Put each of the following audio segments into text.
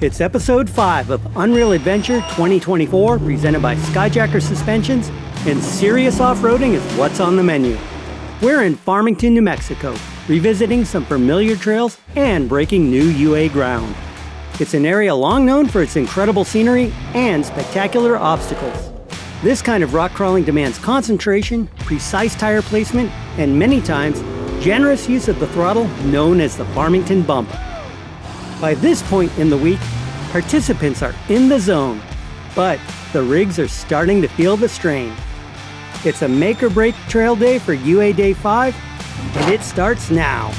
It's episode 5 of Unreal Adventure 2024, presented by Skyjacker Suspensions, and serious off-roading is what's on the menu. We're in Farmington, New Mexico, revisiting some familiar trails and breaking new UA ground. It's an area long known for its incredible scenery and spectacular obstacles. This kind of rock crawling demands concentration, precise tire placement, and many times, generous use of the throttle known as the Farmington bump. By this point in the week, participants are in the zone, but the rigs are starting to feel the strain. It's a make or break trail day for UA Day 5, and it starts now.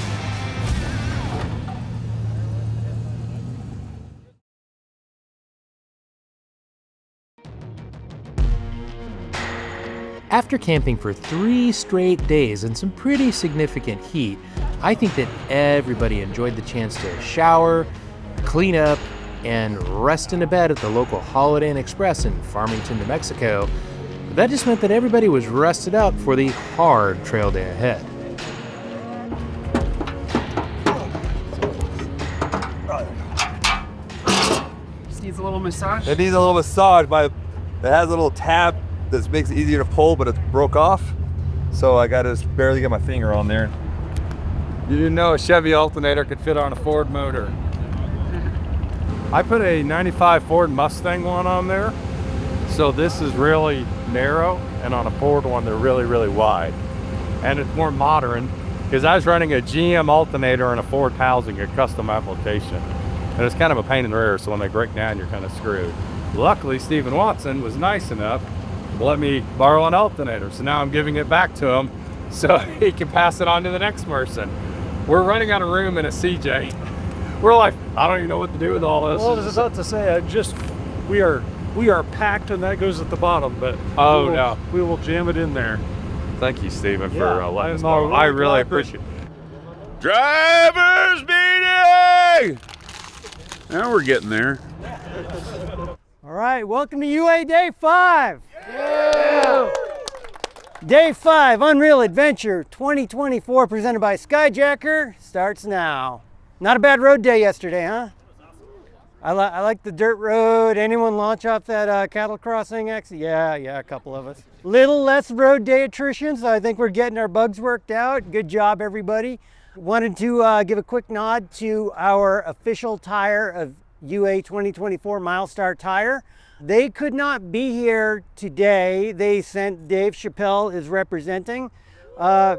After camping for 3 straight days in some pretty significant heat, I think that everybody enjoyed the chance to shower, clean up, and rest in a bed at the local Holiday Inn Express in Farmington, New Mexico. But that just meant that everybody was rested up for the hard trail day ahead. Just needs a little massage? It needs a little massage. It has a little tab that makes it easier to pull, but it's broke off. So I gotta just barely get my finger on there. You didn't know a Chevy alternator could fit on a Ford motor. I put a 95 Ford Mustang one on there. So this is really narrow, and on a Ford one, they're really, really wide. And it's more modern, because I was running a GM alternator in a Ford housing, a custom application. And it's kind of a pain in the rear, so when they break down, you're kind of screwed. Luckily, Stephen Watson was nice enough to let me borrow an alternator. So now I'm giving it back to him so he can pass it on to the next person. We're running out of room in a CJ. We're like, I don't even know what to do with all this. Well, I was about to say, we are packed, and that goes at the bottom, but we will jam it in there. Thank you, Stephen, for letting us I'm know. I really appreciate it. Drivers meeting! Now we're getting there. All right, welcome to UA Day 5. Yeah. Day 5, Unreal Adventure 2024, presented by Skyjacker, starts now. Not a bad road day yesterday, huh? I like the dirt road. Anyone launch off that cattle crossing exit? Yeah, a couple of us. Little less road day attrition, so I think we're getting our bugs worked out. Good job, everybody. Wanted to give a quick nod to our official tire of UA 2024, Milestar Tire. They could not be here today. They sent Dave Chappelle is representing. They're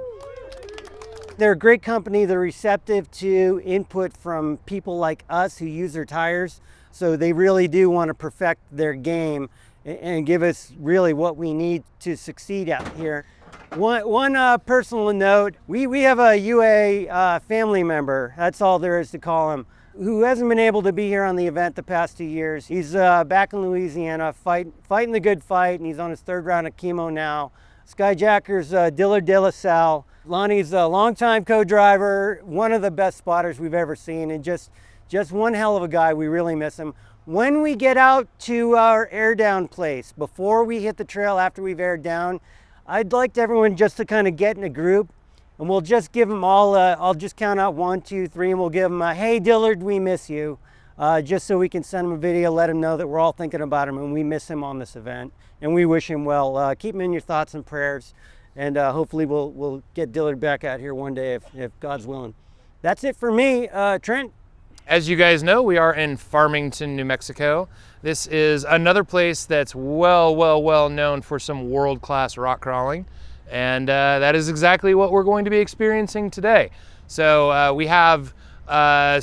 a great company. They're receptive to input from people like us who use their tires. So they really do want to perfect their game and give us really what we need to succeed out here. One personal note, we have a UA family member, that's all there is to call him, who hasn't been able to be here on the event the past 2 years. He's back in Louisiana fighting the good fight, and he's on his 3rd round of chemo now. Skyjacker's Dillard De La Salle. Lonnie's a longtime co-driver, one of the best spotters we've ever seen, and just one hell of a guy. We really miss him. When we get out to our air down place, before we hit the trail after we've aired down, I'd like everyone just to kind of get in a group, and we'll just give them all, I'll just count out 1, 2, 3, and we'll give them a, hey Dillard, we miss you. Just so we can send him a video, let him know that we're all thinking about him and we miss him on this event. And we wish him well. Keep him in your thoughts and prayers. And hopefully we'll get Dillard back out here one day if God's willing. That's it for me. Trent? As you guys know, we are in Farmington, New Mexico. This is another place that's well known for some world-class rock crawling. And that is exactly what we're going to be experiencing today. So we have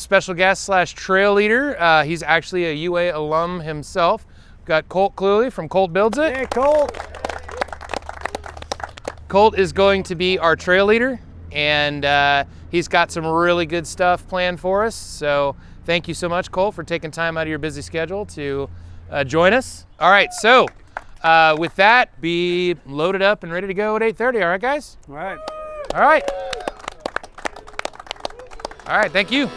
special guest / trail leader. He's actually a UA alum himself. We've got Colt Quigley from Colt Builds It. Hey, Colt. Colt is going to be our trail leader, and he's got some really good stuff planned for us. So thank you so much, Colt, for taking time out of your busy schedule to join us. All right, so with that, be loaded up and ready to go at 8:30. All right, guys? All right. All right. All right, thank you.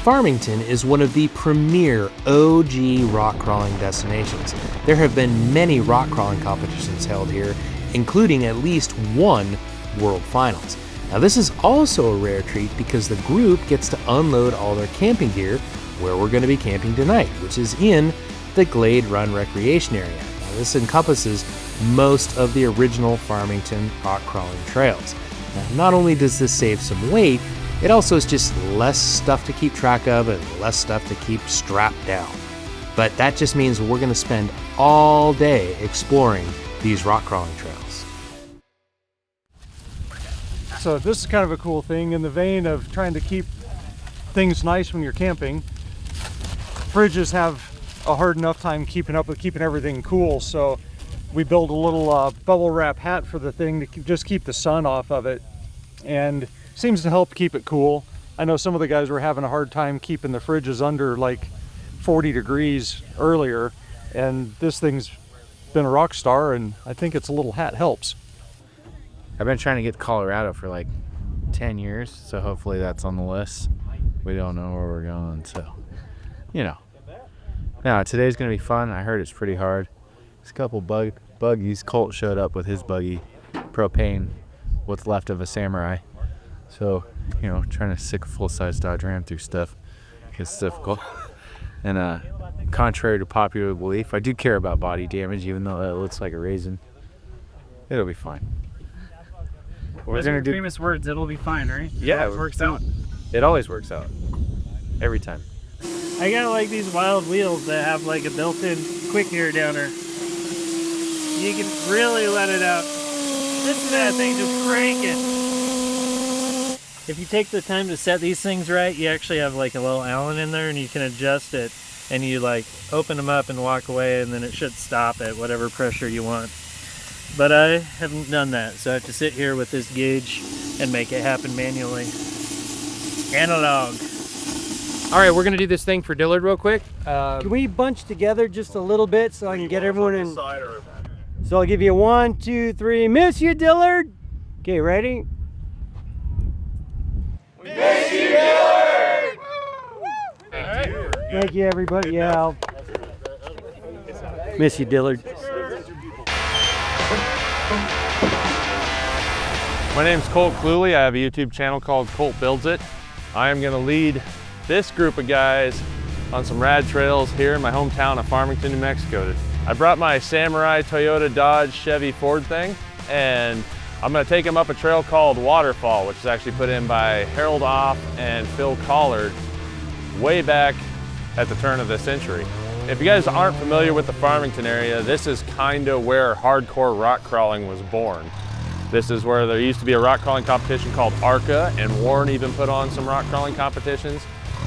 Farmington is one of the premier OG rock crawling destinations. There have been many rock crawling competitions held here, including at least one World Finals. Now this is also a rare treat because the group gets to unload all their camping gear where we're going to be camping tonight, which is in the Glade Run Recreation Area. Now this encompasses most of the original Farmington rock crawling trails. Now not only does this save some weight, it also is just less stuff to keep track of and less stuff to keep strapped down. But that just means we're going to spend all day exploring these rock crawling trails. So this is kind of a cool thing in the vein of trying to keep things nice when you're camping. Fridges have a hard enough time keeping up with keeping everything cool, so we built a little bubble wrap hat for the thing to just keep the sun off of it, and seems to help keep it cool. I know some of the guys were having a hard time keeping the fridges under like 40 degrees earlier, and this thing's been a rock star, and I think its little hat helps. I've been trying to get to Colorado for like 10 years, so hopefully that's on the list. We don't know where we're going, so, you know. Now, today's going to be fun. I heard it's pretty hard. There's a couple buggies. Colt showed up with his buggy, propane, what's left of a Samurai. So, you know, trying to stick a full-size Dodge Ram through stuff is difficult. And contrary to popular belief, I do care about body damage, even though it looks like a raisin. It'll be fine. We're gonna do famous words. It'll be fine, right? Yeah, it works out. It always works out. Every time. I gotta like these wild wheels that have like a built-in quick air downer. You can really let it out. Listen to that thing just cranking. If you take the time to set these things right, you actually have like a little Allen in there and you can adjust it, and you like open them up and walk away, and then it should stop at whatever pressure you want. But I haven't done that, so I have to sit here with this gauge and make it happen manually. Analog. All right, we're gonna do this thing for Dillard real quick. Can we bunch together just a little bit so I can get everyone in? So I'll give you 1, 2, 3. Miss you, Dillard. Okay, ready? Miss you, Dillard! Thank you, everybody. Yeah, I'll miss you, Dillard. My name's Colt Quigley. I have a YouTube channel called Colt Builds It. I am going to lead this group of guys on some rad trails here in my hometown of Farmington, New Mexico. I brought my Samurai, Toyota, Dodge, Chevy, Ford thing, and I'm going to take them up a trail called Waterfall, which is actually put in by Harold Off and Phil Collard way back at the turn of the century. If you guys aren't familiar with the Farmington area, this is kind of where hardcore rock crawling was born. This is where there used to be a rock crawling competition called ARCA, and Warren even put on some rock crawling competitions.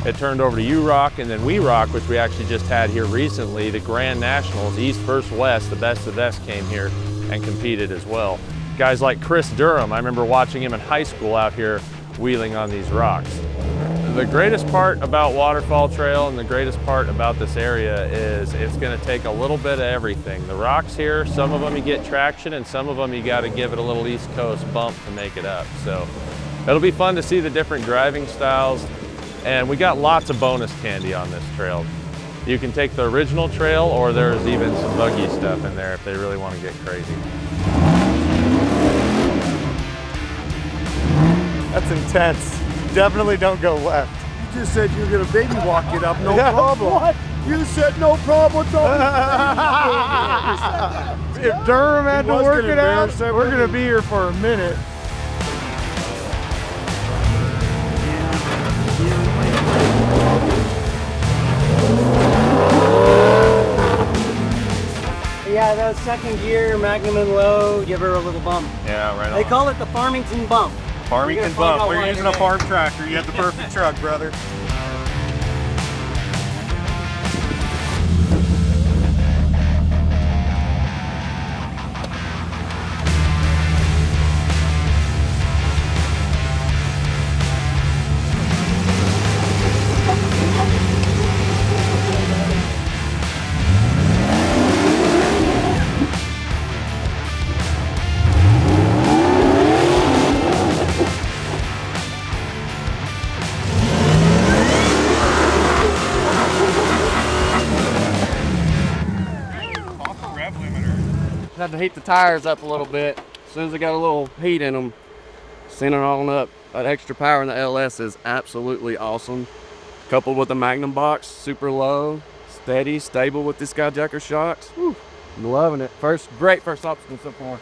It turned over to U-Rock, and then We Rock, which we actually just had here recently, the Grand Nationals, East versus West, the best of the best came here and competed as well. Guys like Chris Durham, I remember watching him in high school out here wheeling on these rocks. The greatest part about Waterfall Trail and the greatest part about this area is it's going to take a little bit of everything. The rocks here, some of them you get traction, and some of them you got to give it a little East Coast bump to make it up. So it'll be fun to see the different driving styles, and we got lots of bonus candy on this trail. You can take the original trail, or there's even some buggy stuff in there if they really want to get crazy. That's intense. Definitely don't go left. You just said you were gonna baby walk it up, no problem. What? You said no problem. If Durham had to work it out, we're gonna be here for a minute. Yeah, that second gear, Magnum and low, give her a little bump. Yeah, right on. They call it the Farmington bump. Farmington bump. We're using a farm tractor. You have the perfect truck, brother. Had to heat the tires up a little bit. As soon as they got a little heat in them, sending it on up. That extra power in the LS is absolutely awesome. Coupled with the Magnum box, super low, steady, stable with the Skyjacker shocks. Whew, I'm loving it. Great first obstacle so far.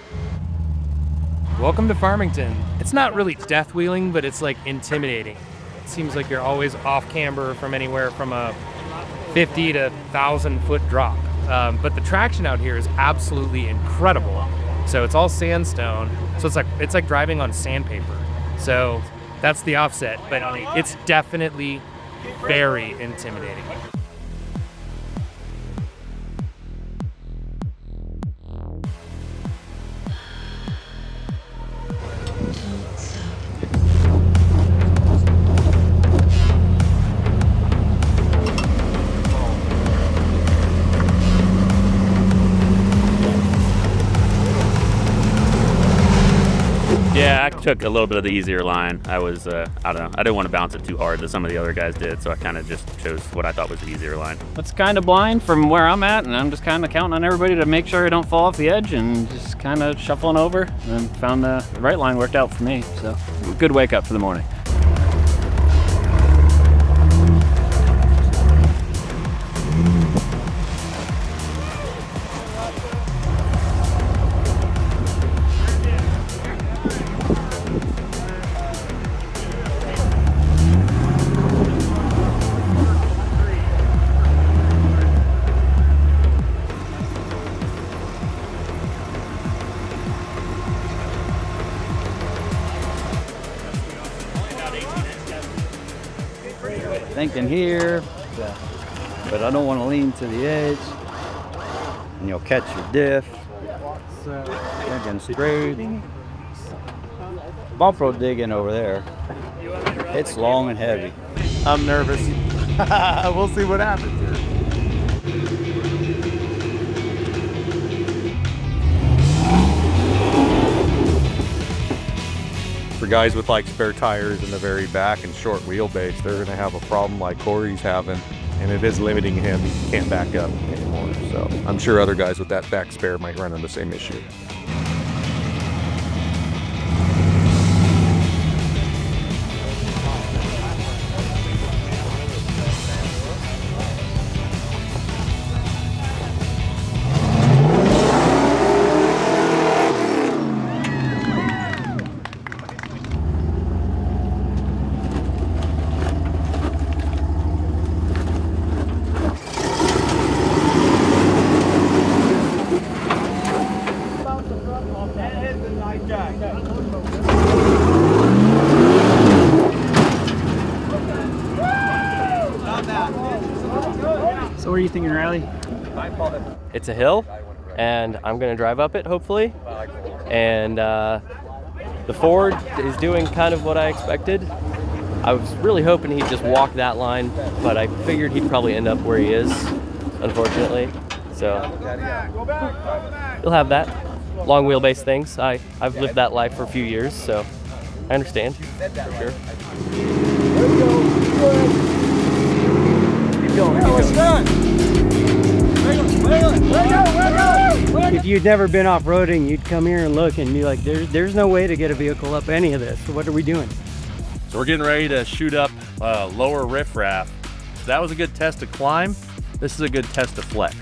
Welcome to Farmington. It's not really death wheeling, but it's like intimidating. It seems like you're always off camber from anywhere from a 50 to 1,000 foot drop. But the traction out here is absolutely incredible. So it's all sandstone. So it's like driving on sandpaper. So that's the offset, but it's definitely very intimidating. Yeah, I took a little bit of the easier line. I was, I don't know, I didn't want to bounce it too hard that some of the other guys did, so I kind of just chose what I thought was the easier line. It's kind of blind from where I'm at, and I'm just kind of counting on everybody to make sure I don't fall off the edge and just kind of shuffling over, and found the right line worked out for me, so good wake up for the morning. Thinking here, but I don't want to lean to the edge, and you'll catch your diff. Thinking straight. Offroad digging over there. It's long and heavy. I'm nervous. We'll see what happens here. For guys with like spare tires in the very back and short wheelbase, they're going to have a problem like Corey's having, and it is limiting him. He can't back up anymore. So I'm sure other guys with that back spare might run into the same issue. So what are you thinking, Riley? It's a hill, and I'm going to drive up it, hopefully. And the Ford is doing kind of what I expected. I was really hoping he'd just walk that line, but I figured he'd probably end up where he is, unfortunately. So you'll have that. Long wheelbase things. I've lived that life for a few years, so I understand, for sure. Keep going. If you'd never been off-roading, you'd come here and look and be like, there's no way to get a vehicle up any of this. So what are we doing? So we're getting ready to shoot up lower Riff Raff. So that was a good test to climb. This is a good test to flex.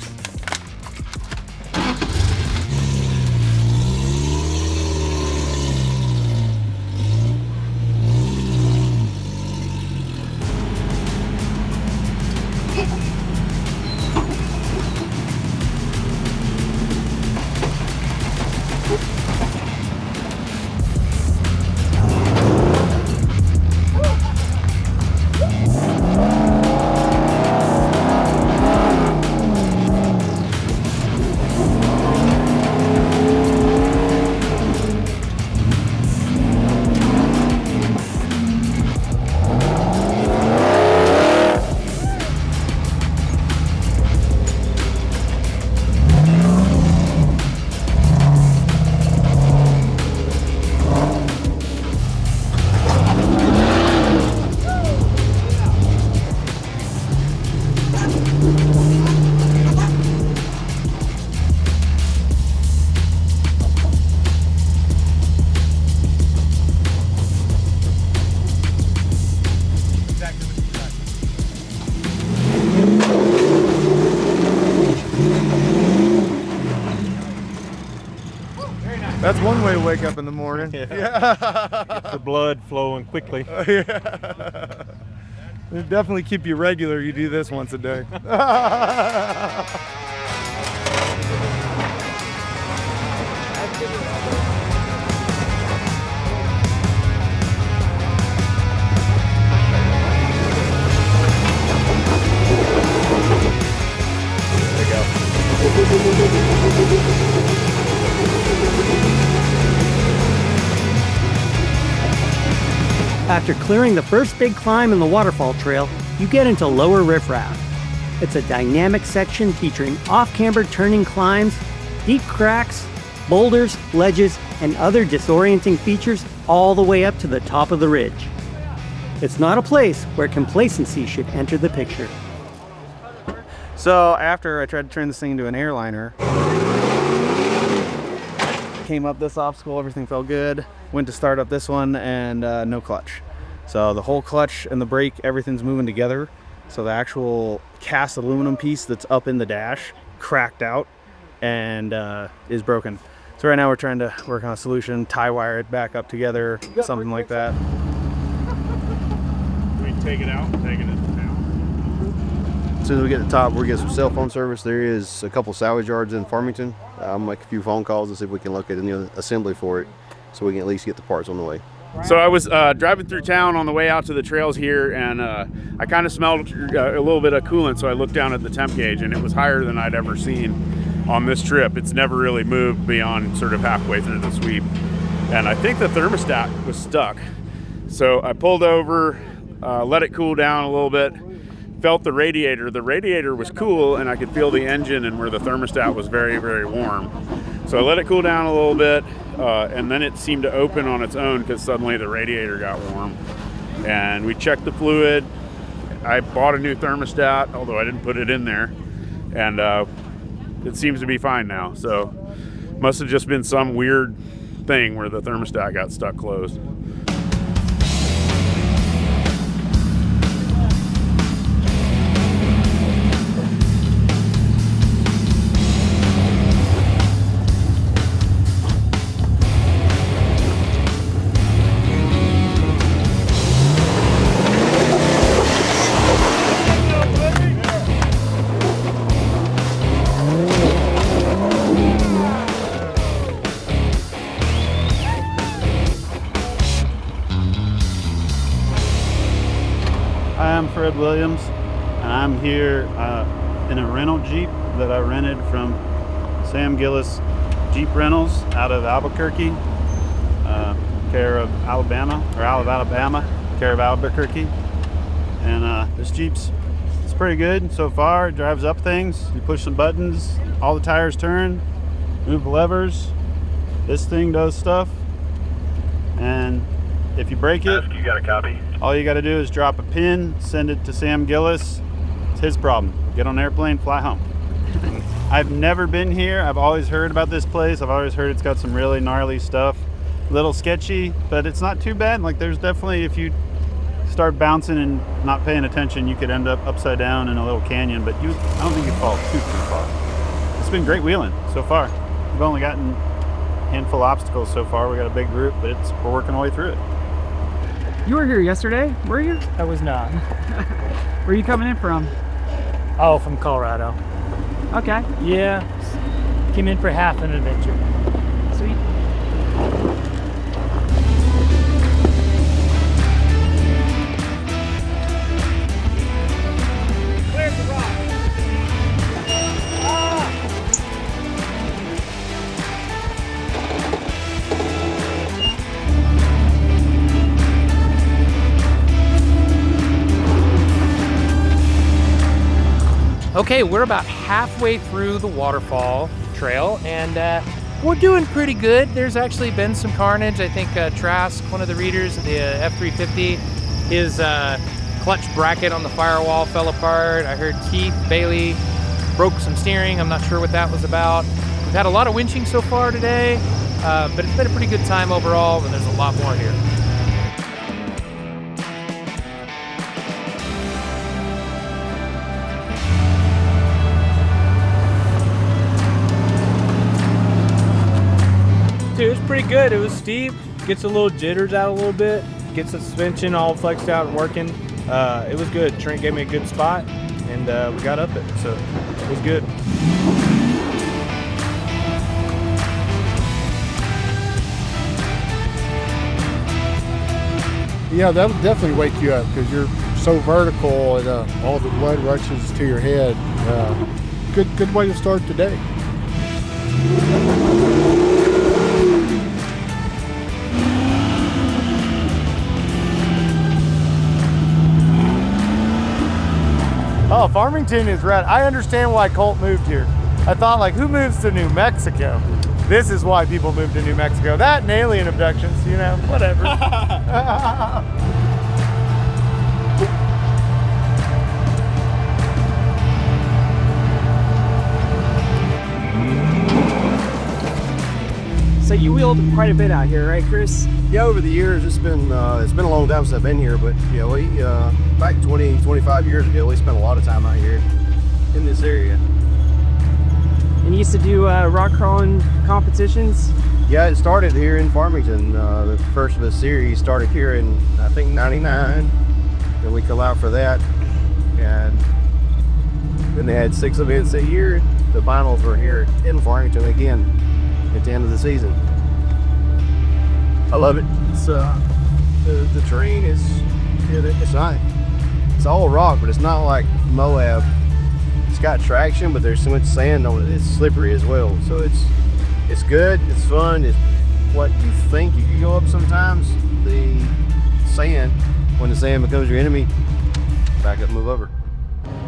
That's one way to wake up in the morning. Get the blood flowing quickly. Yeah. It'll definitely keep you regular. You do this once a day. After clearing the first big climb in the Waterfall Trail, you get into lower Riff Raff. It's a dynamic section featuring off-camber turning climbs, deep cracks, boulders, ledges, and other disorienting features all the way up to the top of the ridge. It's not a place where complacency should enter the picture. So after I tried to turn this thing into an airliner, came up this obstacle, everything felt good. Went to start up this one and no clutch. So the whole clutch and the brake, everything's moving together. So the actual cast aluminum piece that's up in the dash cracked out and is broken. So right now we're trying to work on a solution, tie wire it back up together, something like that. We take it out, taking it down. As soon as we get to the top, we're getting some cell phone service. There is a couple salvage yards in Farmington. I'll make a few phone calls and see if we can locate any assembly for it, so we can at least get the parts on the way. So I was driving through town on the way out to the trails here, and I kind of smelled a little bit of coolant, so I looked down at the temp gauge, and it was higher than I'd ever seen on this trip. It's never really moved beyond sort of halfway through the sweep, and I think the thermostat was stuck. So I pulled over, let it cool down a little bit, felt the radiator. The radiator was cool, and I could feel the engine and where the thermostat was very, very warm. So I let it cool down a little bit, and then it seemed to open on its own because suddenly the radiator got warm. And we checked the fluid. I bought a new thermostat, although I didn't put it in there, and it seems to be fine now. So must have just been some weird thing where the thermostat got stuck closed. Williams, and I'm here in a rental Jeep that I rented from Sam Gillis Jeep Rentals out of Albuquerque, care of Alabama, care of Albuquerque. And this Jeep's it's pretty good so far. It drives up things. You push some buttons, all the tires turn, move levers. This thing does stuff. And if you break it, you got a copy? All you got to do is drop a pin, send it to Sam Gillis. It's his problem. Get on an airplane, fly home. I've never been here. I've always heard about this place. I've always heard it's got some really gnarly stuff. A little sketchy, but it's not too bad. Like, there's definitely, if you start bouncing and not paying attention, you could end up upside down in a little canyon, but I don't think you'd fall too far. It's been great wheeling so far. We've only gotten a handful of obstacles so far. We got a big group, but we're working our way through it. You were here yesterday, were you? I was not. Where are you coming in from? Oh, from Colorado. Okay. Yeah, came in for half an adventure. Sweet. Where's the rock? Okay, we're about halfway through the Waterfall Trail, and we're doing pretty good. There's actually been some carnage. I think Trask, one of the readers of the F350, his clutch bracket on the firewall fell apart. I heard Keith Bailey broke some steering. I'm not sure what that was about. We've had a lot of winching so far today, but it's been a pretty good time overall, and there's a lot more here. Dude, it's pretty good. It was steep. Gets the little jitters out a little bit. Gets the suspension all flexed out and working. It was good. Trent gave me a good spot, and we got up it, so it was good. Yeah, that'll definitely wake you up because you're so vertical and all the blood rushes to your head. Good way to start the day. Oh, Farmington is rad. I understand why Colt moved here. I thought, like, who moves to New Mexico? This is why people move to New Mexico. That and alien abductions, you know, whatever. So you wheeled quite a bit out here, right, Chris? Yeah, over the years, it's been a long time since I've been here, but you know, back 25 years ago, we spent a lot of time out here in this area. And you used to do rock crawling competitions? Yeah, it started here in Farmington. The first of the series started here in, I think, '99. Then we come out for that, and then they had 6 events a year. The finals were here in Farmington again at the end of the season. I love it. It's the terrain is, it's all rock, but it's not like Moab. It's got traction, but there's so much sand on it. It's slippery as well. So it's good. It's fun. It's what you think you can go up sometimes. The sand, when the sand becomes your enemy, back up, move over.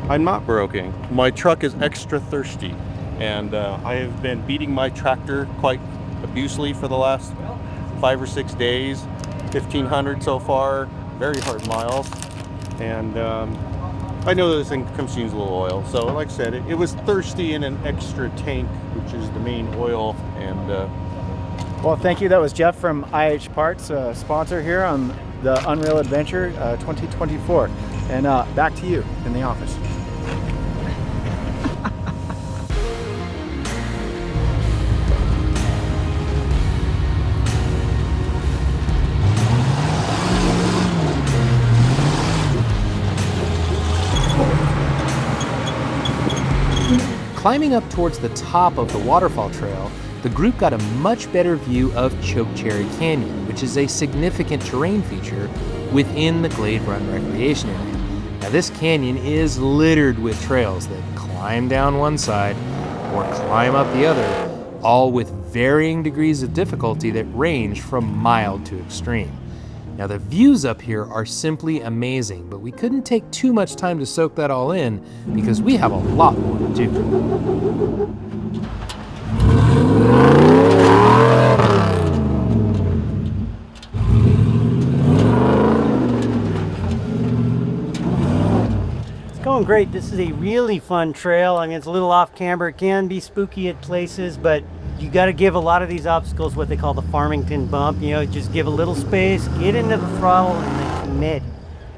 I'm not broken. My truck is extra thirsty, and I have been beating my tractor quite abusively for the last 5 or 6 days. 1,500 so far. Very hard miles, and I know this thing consumes a little oil, so like I said, it was thirsty in an extra tank, which is the main oil. And Well, thank you. That was Jeff from IH Parts, sponsor here on the Unreal Adventure 2024. And back to you in the office. Climbing up towards the top of the Waterfall Trail, the group got a much better view of Chokecherry Canyon, which is a significant terrain feature within the Glade Run Recreation Area. Now, this canyon is littered with trails that climb down one side or climb up the other, all with varying degrees of difficulty that range from mild to extreme. Now, the views up here are simply amazing, but we couldn't take too much time to soak that all in because we have a lot more to do. It's going great. This is a really fun trail. I mean, it's a little off camber. It can be spooky at places, but you got to give a lot of these obstacles what they call the Farmington bump. You know, just give a little space, get into the throttle, and then commit.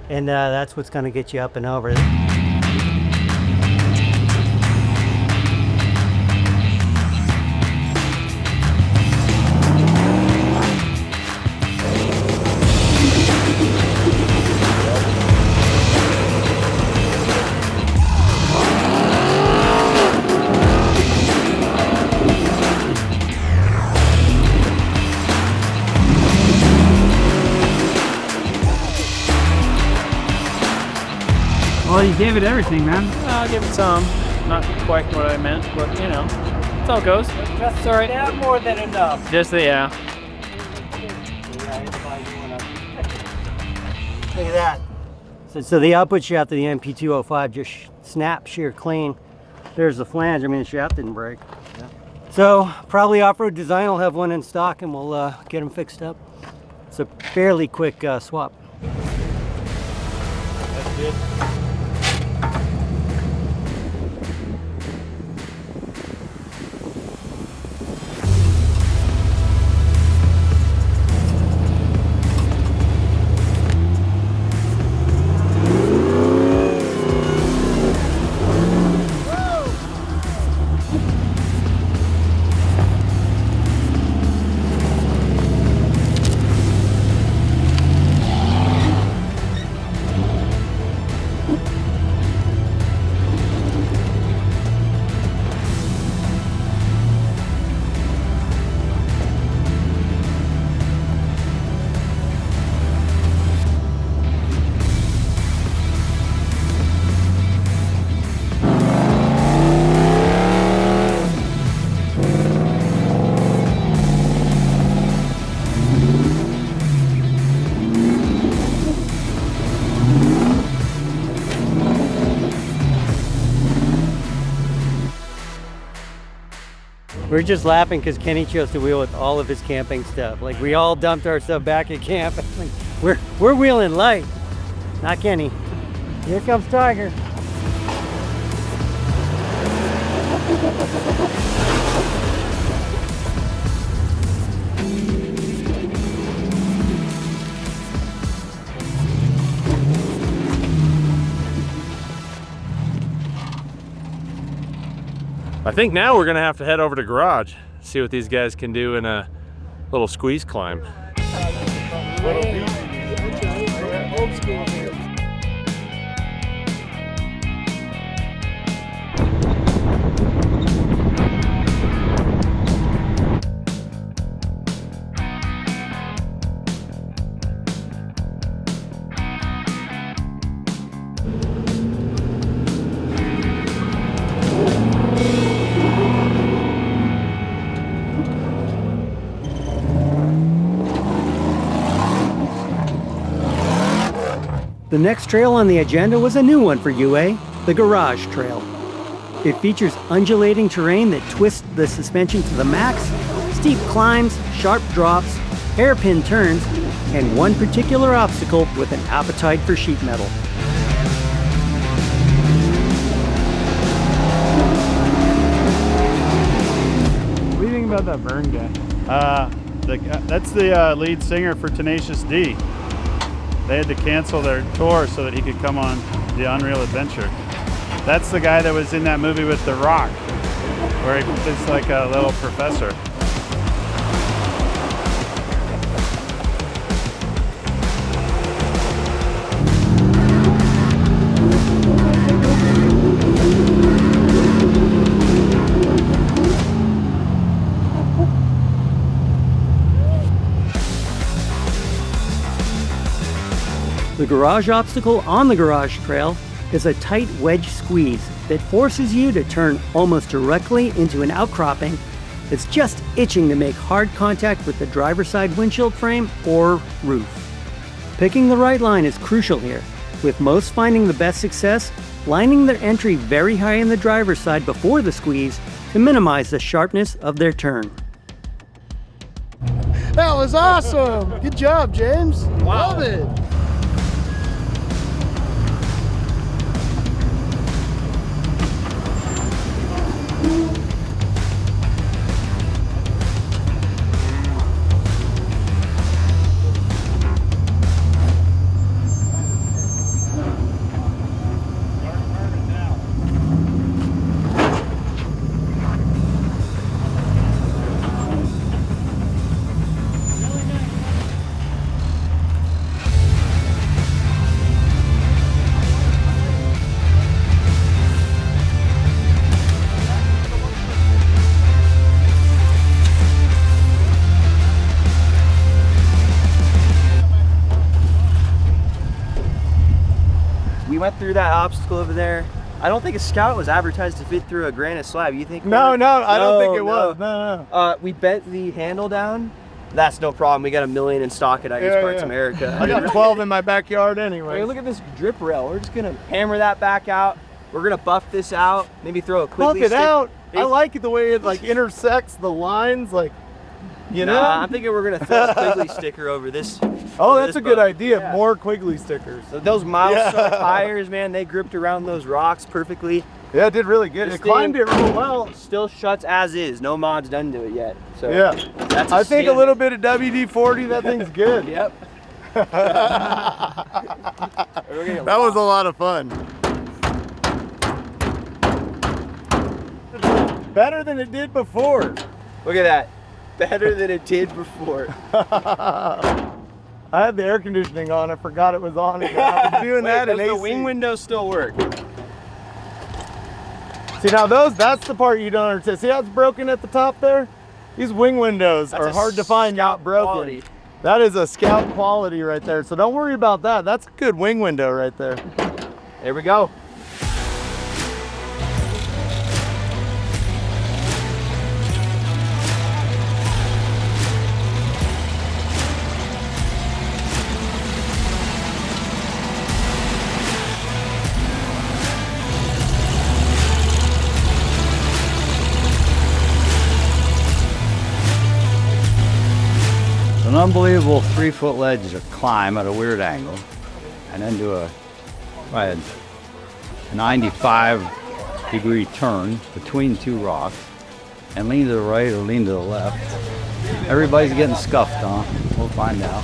And that's what's going to get you up and over. Well, you gave it everything, man. I'll give it some. Not quite what I meant, but you know, it's how it goes. It's all right. Not more than enough. Just the, yeah. Look at that. So the output shaft of the MP205 just snapped sheer clean. There's the flange. I mean, the shaft didn't break. Yeah. So probably Offroad Design will have one in stock, and we'll get them fixed up. It's a fairly quick swap. That's good. We're just laughing because Kenny chose to wheel with all of his camping stuff. Like, we all dumped our stuff back at camp. Like, we're wheeling light. Not Kenny. Here comes Tiger. I think now we're gonna have to head over to garage, see what these guys can do in a little squeeze climb. The next trail on the agenda was a new one for UA, the Garage Trail. It features undulating terrain that twists the suspension to the max, steep climbs, sharp drops, hairpin turns, and one particular obstacle with an appetite for sheet metal. What do you think about that Vern guy? That's the lead singer for Tenacious D. They had to cancel their tour so that he could come on the Unreal Adventure. That's the guy that was in that movie with The Rock, where he's like a little professor. The garage obstacle on the Garage Trail is a tight wedge squeeze that forces you to turn almost directly into an outcropping that's just itching to make hard contact with the driver's side windshield frame or roof. Picking the right line is crucial here, with most finding the best success lining their entry very high in the driver's side before the squeeze to minimize the sharpness of their turn. That was awesome! Good job, James. Love it. We went through that obstacle over there. I don't think a Scout was advertised to fit through a granite slab. You think? No, I don't think it was. No. We bent the handle down. That's no problem. We got 1 million in stock at Ice Parts America. I got 12 in my backyard anyway. Hey, look at this drip rail. We're just gonna hammer that back out. We're gonna buff this out. Maybe throw a Quigley Buff it stick. out. I like it the way it like intersects the lines, like, you know. I'm thinking we're gonna throw a Quigley sticker over this. Oh, that's a good idea. Yeah. More Quigley stickers. So those Milestar tires, man, they gripped around those rocks perfectly. Yeah, it did really good. It climbed it real well. Still shuts as is. No mods done to it yet. So yeah, that's I think a little bit of WD-40. That thing's good. Yep. That was a lot of fun. Better than it did before. Look at that. Better than it did before. I had the air conditioning on. I forgot it was on. I was doing that in AC. The wing windows still work. See now that's the part you don't understand. See how it's broken at the top there? These wing windows are hard to find not broken. Quality. That is a Scout quality right there. So don't worry about that. That's a good wing window right there. There we go. unbelievable 3-foot ledge to climb at a weird angle, and then do a 95-degree turn between two rocks, and lean to the right or lean to the left. Everybody's getting scuffed, huh? We'll find out.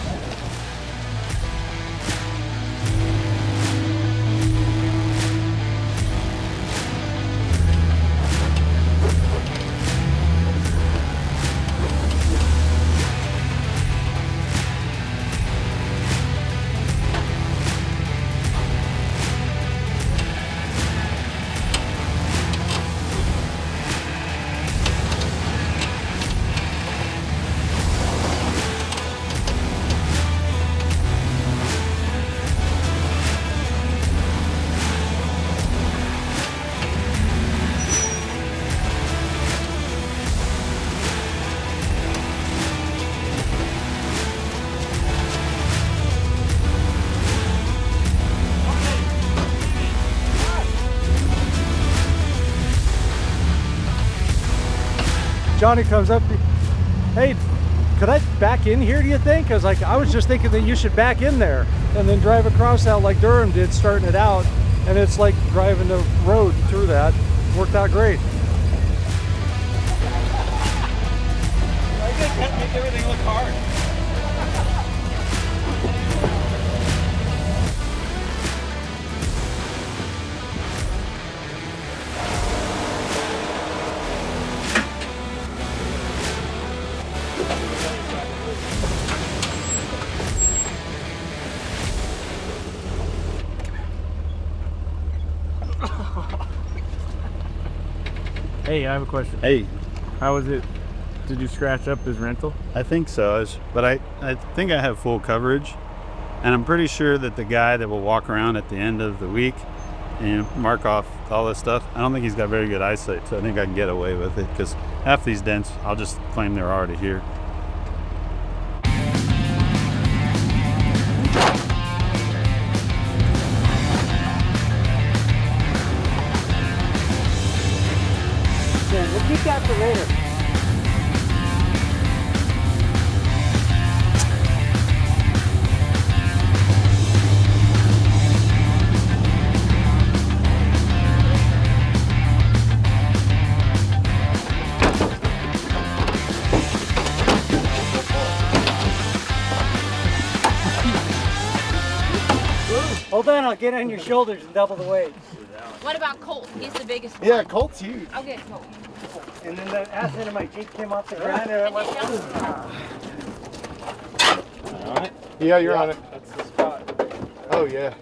Johnny comes up, hey, could I back in here, do you think? Because like, I was just thinking that you should back in there and then drive across out like Durham did starting it out. And it's like driving the road through that. Worked out great. I think that makes everything look hard. Hey, I have a question. Hey. How was it? Did you scratch up his rental? I think so, but I think I have full coverage, and I'm pretty sure that the guy that will walk around at the end of the week and mark off all this stuff, I don't think he's got very good eyesight, so I think I can get away with it, because half these dents, I'll just claim they're already here. We'll keep that for later. Hold on, I'll get on your shoulders and double the weight. What about Colt? He's the biggest one. Yeah, Colt's huge. I'll get Colt. And then the ass end of my Jeep came off the ground and I went, Alright. Yeah, you're on it. That's the spot. Oh, yeah.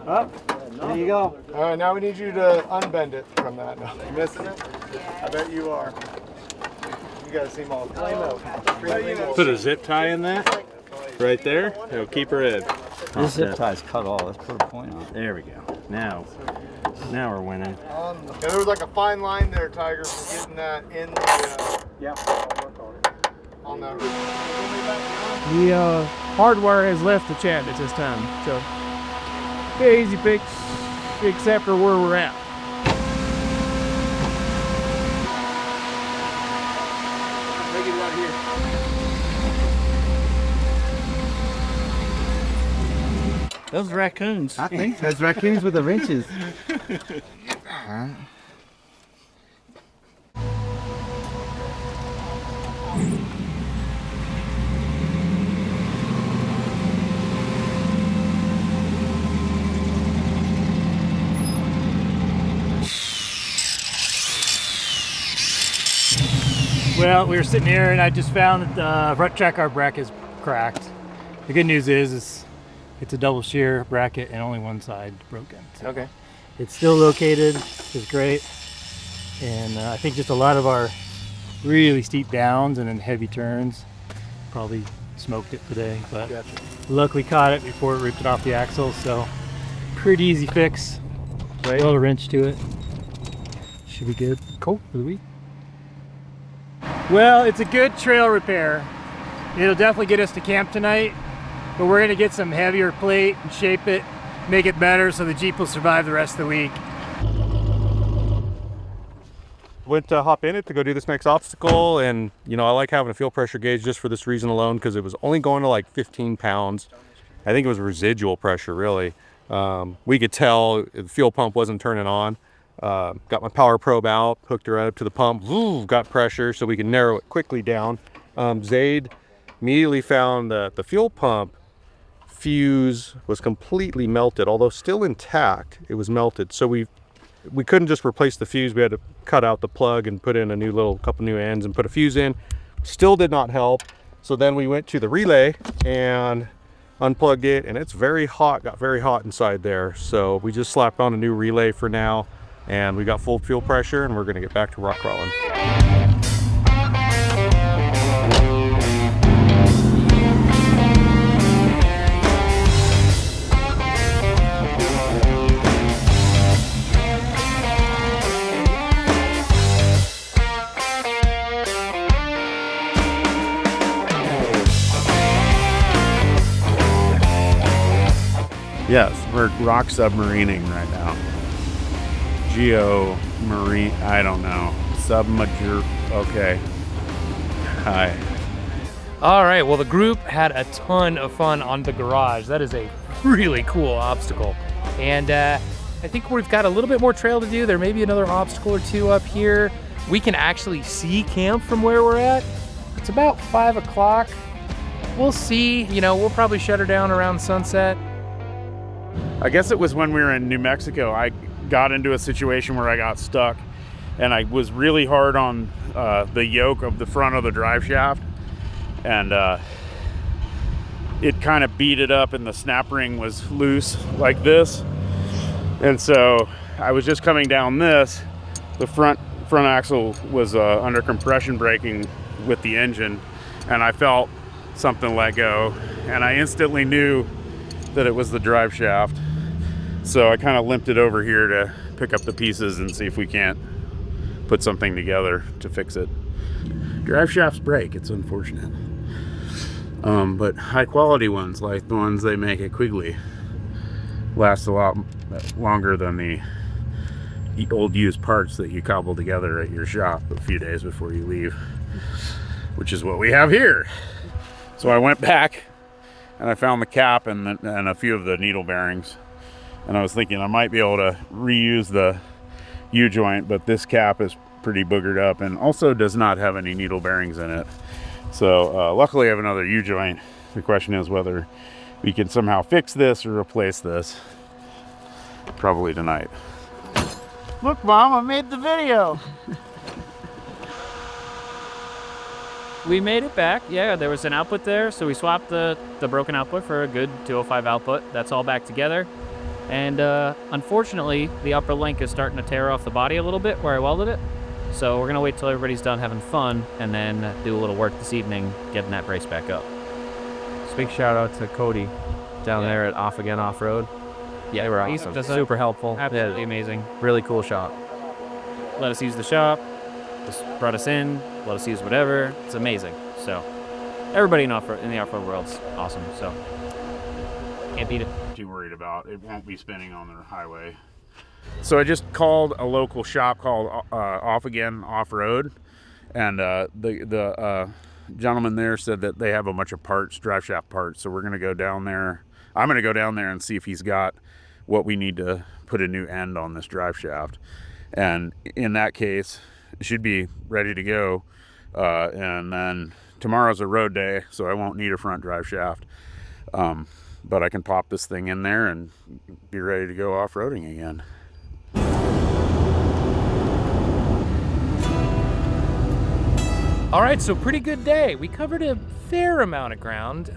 Up. There you go. Alright, now we need you to unbend it from that. No. You missing it? Yeah. I bet you are. You gotta see them all. Put a zip tie in that. Right there. It'll keep her in. This zip tie's cut off. Let's put a point on it. There we go. Now we're winning. Yeah, there was like a fine line there, Tiger, for getting that in the. Yeah, I'll work on it. On that. The hardware has left the chat at this time, so okay, easy fix, except for where we're at. Take it right here. Those raccoons. I think those raccoons with the wrenches. Well, we were sitting here and I just found that the front track car bracket is cracked. The good news is it's a double shear bracket and only one side broken. So Okay. it's still located, which is great. And I think just a lot of our really steep downs and then heavy turns probably smoked it today. But luckily caught it before it ripped it off the axle. So pretty easy fix. Right. A little wrench to it. Should be good. Cool for the week. Well, it's a good trail repair. It'll definitely get us to camp tonight, but we're gonna get some heavier plate and shape it, make it better so the Jeep will survive the rest of the week. went to hop in it to go do this next obstacle, and you know, I like having a fuel pressure gauge just for this reason alone, because it was only going to like 15 pounds. I think it was residual pressure, really. We could tell the fuel pump wasn't turning on. Got my power probe out, hooked her up to the pump, got pressure so we can narrow it quickly down. Zaid immediately found that the fuel pump fuse was completely melted, although still intact, it was melted. So we couldn't just replace the fuse. We had to cut out the plug and put in a couple new ends and put a fuse in. Still did not help. So then we went to the relay and unplugged it, and it's very hot, got very hot inside there. So we just slapped on a new relay for now, and we got full fuel pressure, and we're gonna get back to rock crawling. Yes, we're rock submarining right now. Marine, I don't know. Submerger, okay. Hi. All right, well, the group had a ton of fun on the garage. That is a really cool obstacle. And I think we've got a little bit more trail to do. There may be another obstacle or two up here. We can actually see camp from where we're at. It's about 5 o'clock. We'll see, you know, we'll probably shut her down around sunset. I guess it was when we were in New Mexico, I got into a situation where I got stuck, and I was really hard on the yoke of the front of the drive shaft, and it kind of beat it up, and the snap ring was loose like this. And so I was just coming down this, the front axle was under compression braking with the engine, and I felt something let go, and I instantly knew that it was the drive shaft. So I kind of limped it over here to pick up the pieces and see if we can't put something together to fix it. Drive shafts break, it's unfortunate. But high quality ones, like the ones they make at Quigley, last a lot longer than the old used parts that you cobble together at your shop a few days before you leave, which is what we have here. So I went back and I found the cap and a few of the needle bearings. And I was thinking I might be able to reuse the U-joint, but this cap is pretty boogered up and also does not have any needle bearings in it. So luckily I have another U-joint. The question is whether we can somehow fix this or replace this. Probably tonight. Look, Mom, I made the video. We made it back. Yeah, there was an output there, so we swapped the broken output for a good 205 output. That's all back together. And unfortunately, the upper link is starting to tear off the body a little bit where I welded it. So we're gonna wait till everybody's done having fun and then do a little work this evening, getting that brace back up. Big shout out to Cody down there at Off Again Off-Road. Yeah, they were awesome. Super helpful. Absolutely amazing. Really cool shop. Let us use the shop. Just brought us in. Let us use whatever. It's amazing. So everybody in the off-road world's awesome. So can't beat it. Too worried about it won't be spinning on the highway. So I just called a local shop called Off Again Off-Road, and the gentleman there said that they have a bunch of parts, drive shaft parts. So we're gonna go down there. I'm gonna go down there and see if he's got what we need to put a new end on this drive shaft. And in that case, it should be ready to go. And then tomorrow's a road day, so I won't need a front drive shaft. But I can pop this thing in there and be ready to go off-roading again. All right, so pretty good day. We covered a fair amount of ground.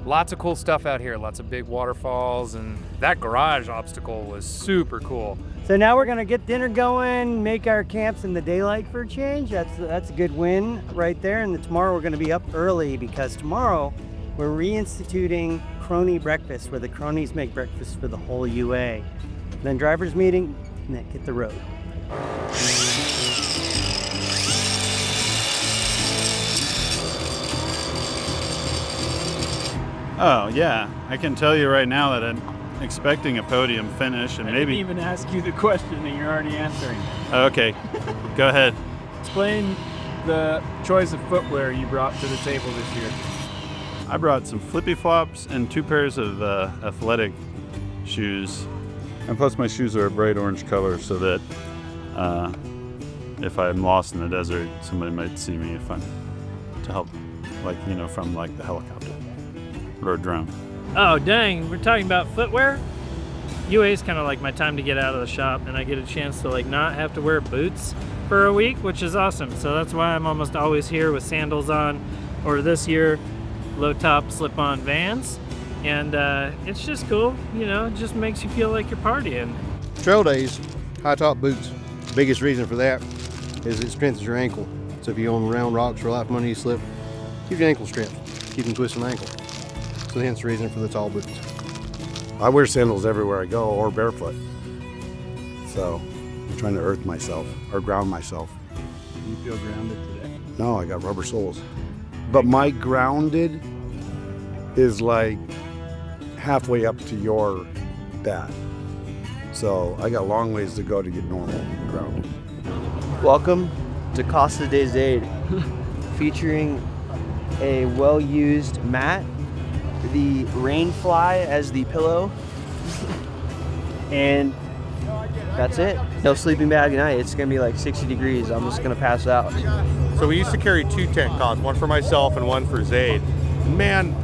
Lots of cool stuff out here, lots of big waterfalls, and that garage obstacle was super cool. So now we're gonna get dinner going, make our camps in the daylight for a change. That's a good win right there. And then tomorrow we're gonna be up early because tomorrow we're reinstituting crony breakfast, where the cronies make breakfast for the whole UA. Then drivers meeting, and then hit the road. Oh yeah, I can tell you right now that expecting a podium finish, and I maybe. didn't even ask you the question and you're already answering. Okay, go ahead. Explain the choice of footwear you brought to the table this year. I brought some flippy flops and 2 pairs of athletic shoes. And plus my shoes are a bright orange color so that if I'm lost in the desert, somebody might see me to help, like, you know, from like the helicopter or a drone. Oh, dang, we're talking about footwear? UA is kind of like my time to get out of the shop, and I get a chance to like not have to wear boots for a week, which is awesome. So that's why I'm almost always here with sandals on, or this year, low top slip-on Vans. And it's just cool, you know, it just makes you feel like you're partying. Trail days, high top boots. Biggest reason for that is it strengthens your ankle. So if you're on round rocks or life money, you slip, keep your ankle strength, keep from twisting the ankle. So hence the reason for the tall boots. I wear sandals everywhere I go, or barefoot. So I'm trying to earth myself or ground myself. Do you feel grounded today? No, I got rubber soles. But my grounded is like halfway up to your that. So I got a long ways to go to get normal grounded. Welcome to Casa de Zaid, featuring a well-used mat, the rain fly as the pillow, and that's it. No sleeping bag tonight. It's gonna be like 60 degrees. I'm just gonna pass out. So we used to carry 2 tent cots, one for myself and one for Zaid. Man,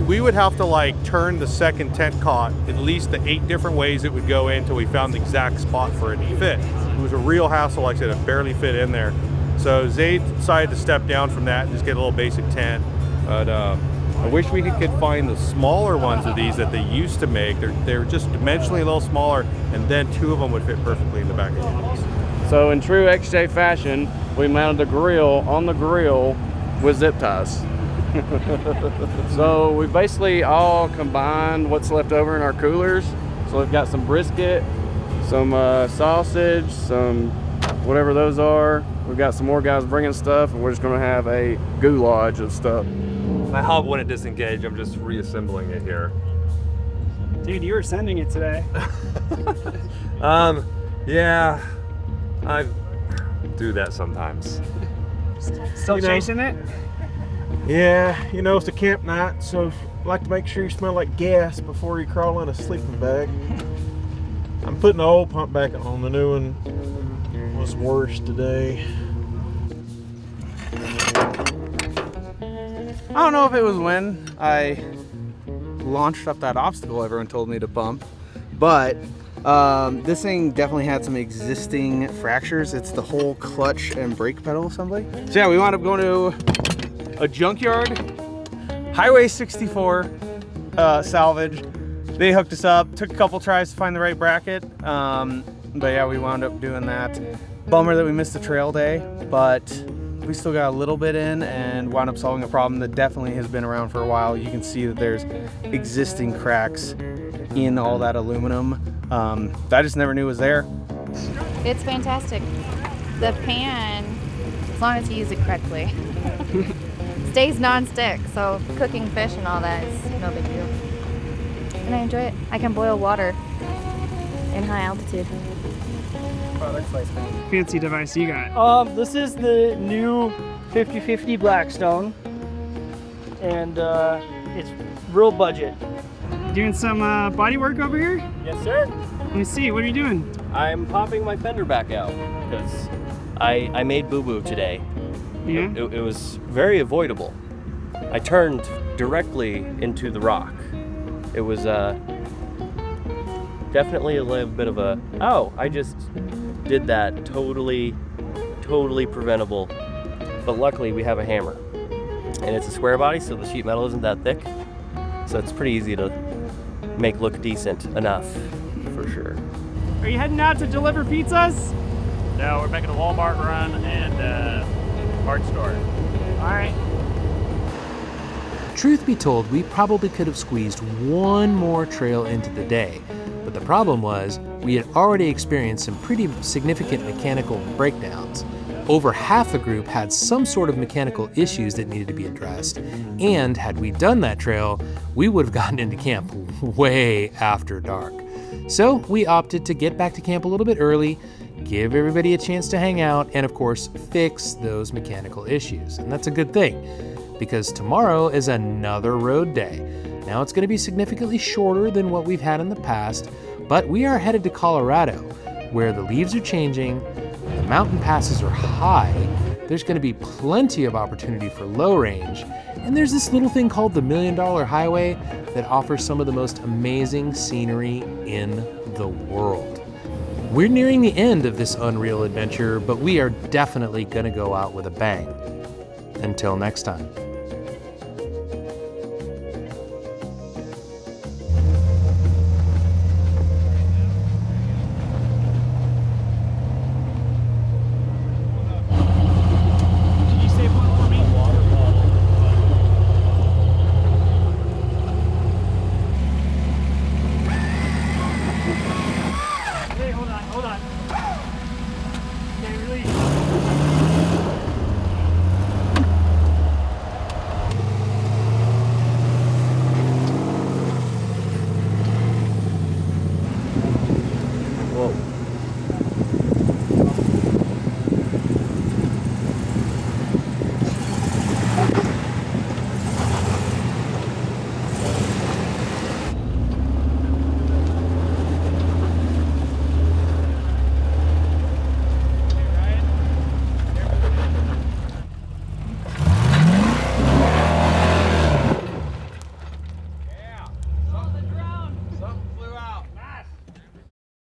we would have to like turn the second tent cot at least the 8 different ways it would go in until we found the exact spot for it to fit. It was a real hassle. Like I said, it barely fit in there. So Zaid decided to step down from that and just get a little basic tent. But I wish we could find the smaller ones of these that they used to make. They're just dimensionally a little smaller, and then 2 of them would fit perfectly in the back of the So in true XJ fashion, we mounted the grill on the grill with zip ties. So we basically all combined what's left over in our coolers. So we've got some brisket, some sausage, some whatever those are. We've got some more guys bringing stuff, and we're just gonna have a goulash of stuff. My hub wouldn't disengage, I'm just reassembling it here. Dude, you were sending it today. Yeah, I do that sometimes. Still chasing it? Yeah, you know, it's a camp night, so I like to make sure you smell like gas before you crawl in a sleeping bag. I'm putting the old pump back on. The new one was worse today. I don't know if it was when I launched up that obstacle everyone told me to bump, but this thing definitely had some existing fractures. It's the whole clutch and brake pedal assembly. So yeah, we wound up going to a junkyard, Highway 64 salvage. They hooked us up, took a couple tries to find the right bracket, but yeah, we wound up doing that. Bummer that we missed the trail day, but we still got a little bit in and wound up solving a problem that definitely has been around for a while. You can see that there's existing cracks in all that aluminum that I just never knew was there. It's fantastic. The pan, as long as you use it correctly, stays non-stick, so cooking fish and all that is no big deal. And I enjoy it. I can boil water in high altitude. Fancy device you got. This is the new 50/50 Blackstone, and it's real budget. Doing some body work over here? Yes, sir. Let me see, what are you doing? I'm popping my fender back out because I made boo-boo today. Yeah? It was very avoidable. I turned directly into the rock. It was definitely a little bit of a, oh, I just did that, totally preventable. But luckily we have a hammer. And it's a square body, so the sheet metal isn't that thick. So it's pretty easy to make look decent enough, for sure. Are you heading out to deliver pizzas? No, we're making a Walmart run and parts store. All right. Truth be told, we probably could have squeezed one more trail into the day, but the problem was we had already experienced some pretty significant mechanical breakdowns. Over half the group had some sort of mechanical issues that needed to be addressed, and had we done that trail, we would have gotten into camp way after dark. So we opted to get back to camp a little bit early, give everybody a chance to hang out, and of course, fix those mechanical issues. And that's a good thing, because tomorrow is another road day. Now it's going to be significantly shorter than what we've had in the past, but we are headed to Colorado, where the leaves are changing, the mountain passes are high, there's going to be plenty of opportunity for low range, and there's this little thing called the $1 Million Highway that offers some of the most amazing scenery in the world. We're nearing the end of this unreal adventure, but we are definitely going to go out with a bang. Until next time.